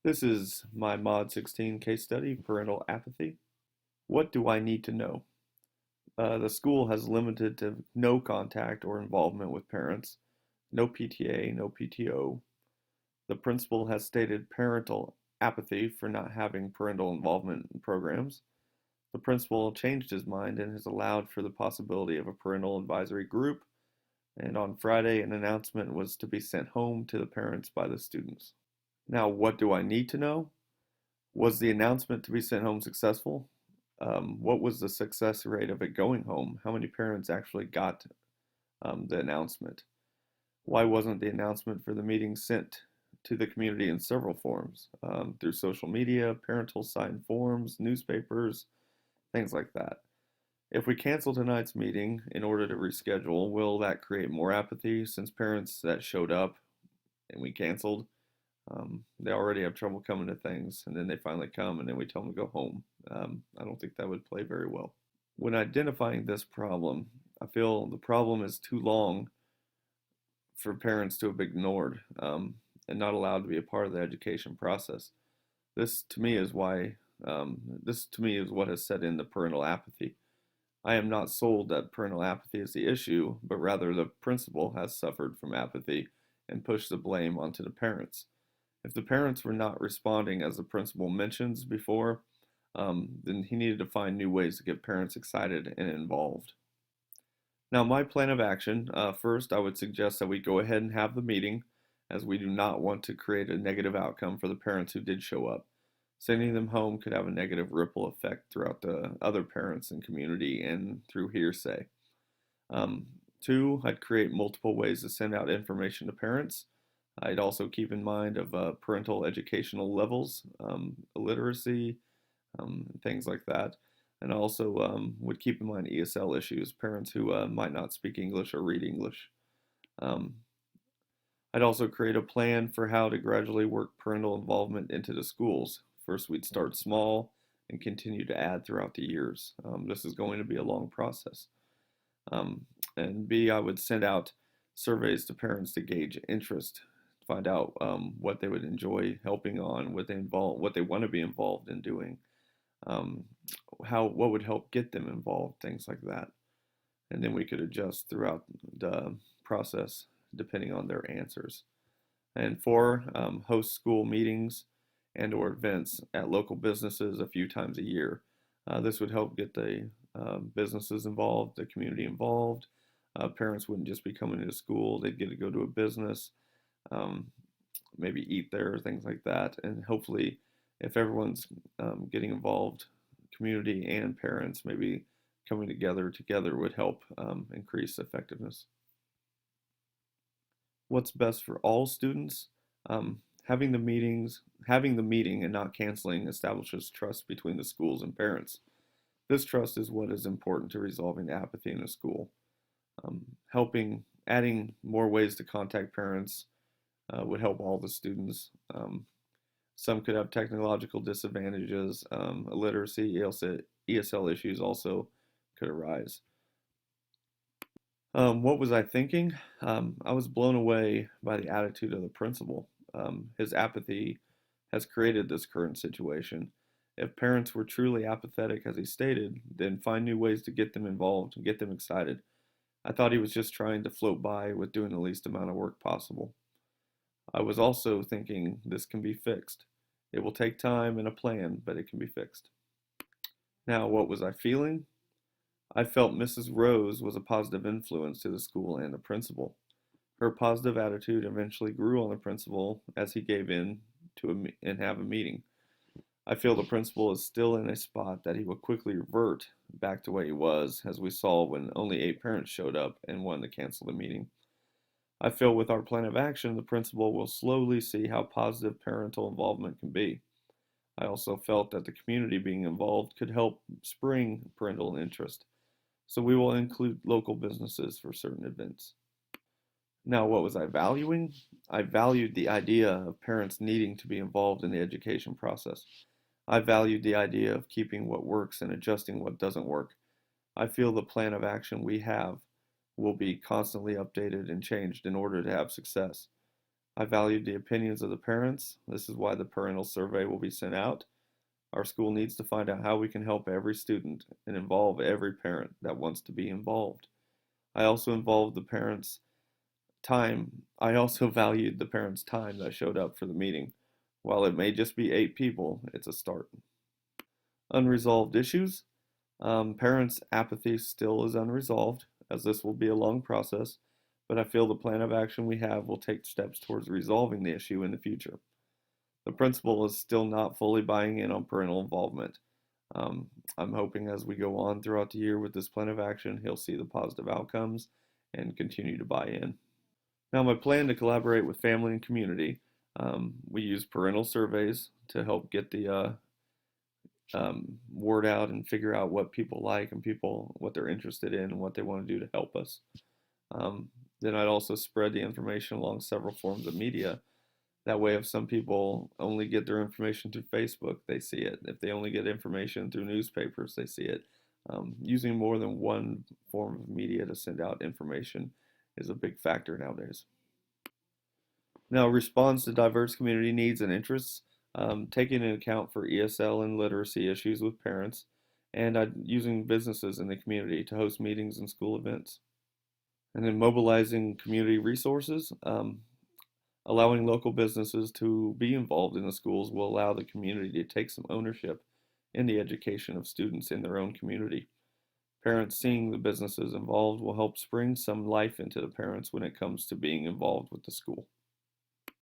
This is my Mod 16 case study, Parental Apathy. What do I need to know? The school has limited to no contact or involvement with parents, no PTA, no PTO. The principal has stated parental apathy for not having parental involvement in programs. The principal changed his mind and has allowed for the possibility of a parental advisory group. And on Friday, an announcement was to be sent home to the parents by the students. Now, what do I need to know? Was the announcement to be sent home successful? What was the success rate of it going home? How many parents actually got the announcement? Why wasn't the announcement for the meeting sent to the community in several forms? Through social media, parental sign forms, newspapers, things like that. If we cancel tonight's meeting in order to reschedule, will that create more apathy since parents that showed up and we canceled, they already have trouble coming to things, and then they finally come, and then we tell them to go home. I don't think that would play very well. When identifying this problem, I feel the problem is too long for parents to have ignored and not allowed to be a part of the education process. This to me is why this to me is what has set in the parental apathy. I am not sold that parental apathy is the issue, but rather the principal has suffered from apathy and pushed the blame onto the parents. If the parents were not responding as the principal mentions before, then he needed to find new ways to get parents excited and involved. Now, my plan of action, first, I would suggest that we go ahead and have the meeting, as we do not want to create a negative outcome for the parents who did show up. Sending them home could have a negative ripple effect throughout the other parents and community and through hearsay. Um, Two, I'd create multiple ways to send out information to parents. I'd also keep in mind of parental educational levels, illiteracy, things like that. And also would keep in mind ESL issues, parents who might not speak English or read English. Um, I'd also create a plan for how to gradually work parental involvement into the schools. First, we'd start small and continue to add throughout the years. This is going to be a long process. Um, and B, I would send out surveys to parents to gauge interest, find out what they would enjoy helping on, what they want to be involved in doing, um, what would help get them involved, things like that. And then we could adjust throughout the process depending on their answers. And four, host school meetings and or events at local businesses a few times a year. This would help get the businesses involved, the community involved. Parents wouldn't just be coming to school, they'd get to go to a business, um, maybe eat there, things like that. And hopefully, if everyone's getting involved, community and parents, maybe coming together would help increase effectiveness. What's best for all students? Having the meeting and not canceling establishes trust between the schools and parents. This trust is what is important to resolving apathy in a school. Adding more ways to contact parents would help all the students. Some could have technological disadvantages, illiteracy, ESL issues also could arise. What was I thinking? I was blown away by the attitude of the principal. His apathy has created this current situation. If parents were truly apathetic, as he stated, then find new ways to get them involved and get them excited. I thought he was just trying to float by with doing the least amount of work possible. I was also thinking this can be fixed. It will take time and a plan, but it can be fixed. Now, what was I feeling? I felt Mrs. Rose was a positive influence to the school and the principal. Her positive attitude eventually grew on the principal as he gave in and have a meeting. I feel the principal is still in a spot that he will quickly revert back to where he was, as we saw when only 8 parents showed up and wanted to cancel the meeting. I feel with our plan of action, the principal will slowly see how positive parental involvement can be. I also felt that the community being involved could help spring parental interest, so we will include local businesses for certain events. Now, what was I valuing? I valued the idea of parents needing to be involved in the education process. I valued the idea of keeping what works and adjusting what doesn't work. I feel the plan of action we have will be constantly updated and changed in order to have success. I valued the opinions of the parents. This is why the parental survey will be sent out. Our school needs to find out how we can help every student and involve every parent that wants to be involved. I also involved the parents' time. I also valued the parents' time that showed up for the meeting. While it may just be 8 people, it's a start. Unresolved issues. Parents' apathy still is unresolved, as this will be a long process, but I feel the plan of action we have will take steps towards resolving the issue in the future. The principal is still not fully buying in on parental involvement. Um, I'm hoping as we go on throughout the year with this plan of action, he'll see the positive outcomes and continue to buy in. Now, my plan to collaborate with family and community. We use parental surveys to help get the word out and figure out what people like and people what they're interested in and what they want to do to help us. Um, then I'd also spread the information along several forms of media. That way, if some people only get their information through Facebook, they see it. If they only get information through newspapers, they see it. Using more than one form of media to send out information is a big factor nowadays. Now, responds to diverse community needs and interests, taking into account for ESL and literacy issues with parents, and using businesses in the community to host meetings and school events. And then mobilizing community resources, allowing local businesses to be involved in the schools will allow the community to take some ownership in the education of students in their own community. Parents seeing the businesses involved will help spring some life into the parents when it comes to being involved with the school.